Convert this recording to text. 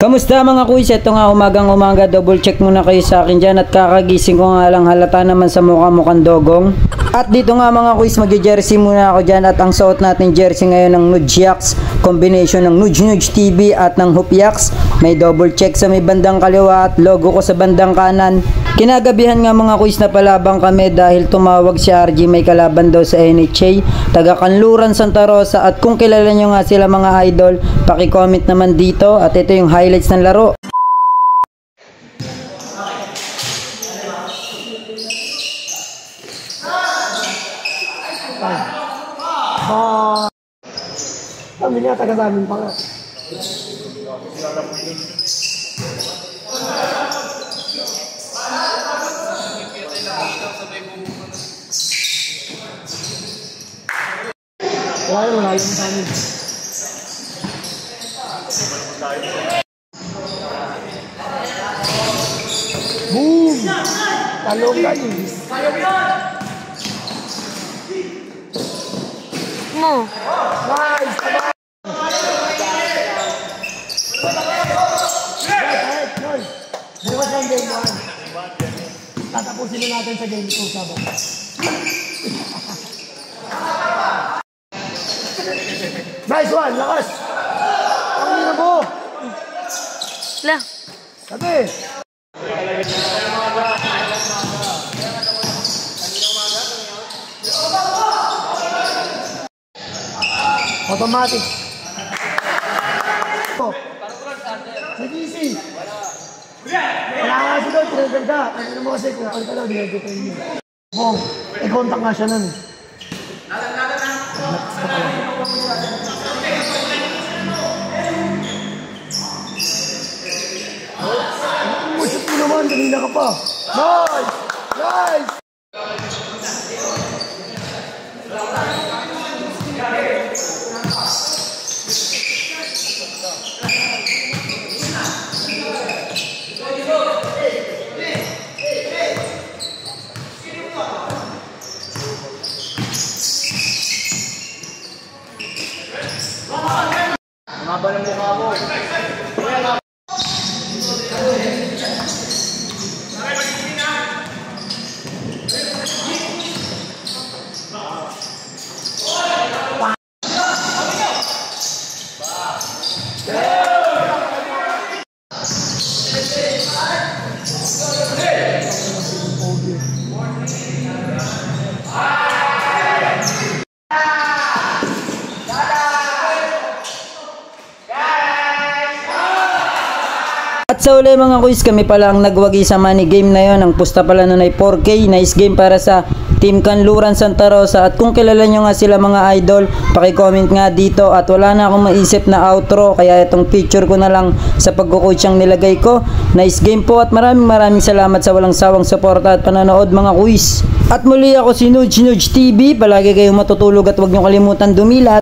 Kamusta mga kuis? Ito nga umaga, double check muna kayo sa akin dyan at kakagising ko nga lang, halata naman sa mukha mukhang dogong. At dito nga mga kuis, mag-jersey muna ako dyan at ang suot natin jersey ngayon ng Nujyaks, combination ng Nuj TV at ng Hupyaks. May double check sa may bandang kaliwa at logo ko sa bandang kanan. Kinagabihan nga mga kuis na palabang kami dahil tumawag si RG, may kalaban daw sa NHA, taga Kanluran, Santa Rosa, at kung kilala nyo nga sila mga idol, paki-comment naman dito at ito yung highlights ng laro. Kami niya, taga sa amin pa nga. Wala yung sa amin. Boom! Talong guys! Mo! Nice! Bukas ang game 1. Tatapusin na natin sa game 2 sabang. Nice one! Lakas! Ang hina mo! Lah! Sabi! Automatic! Sige, easy! Wala nga siya doon, tinagdag ka. Ano mo kasi kung pala daw, dinagdag ka yun. Bong, i-contact nga siya nun. Musip mo naman, kanina ka pa. Nice! Nice! Mababa ng mukha mo. At sa uli mga kuis, kami pala ang nagwagi sa money game na yon. Ang pusta pala nun ay 4K. Nice game para sa Team Kanluran, Santa Rosa. At kung kilala nyo nga sila mga idol, paki-comment nga dito. At wala na akong maisip na outro, kaya itong picture ko na lang sa pagkucoach ang nilagay ko. Nice game po at maraming salamat sa walang sawang suporta at panonood mga kuis. At muli ako si Nuj TV. Palagi kayong matutulog at huwag nyo kalimutan dumilat.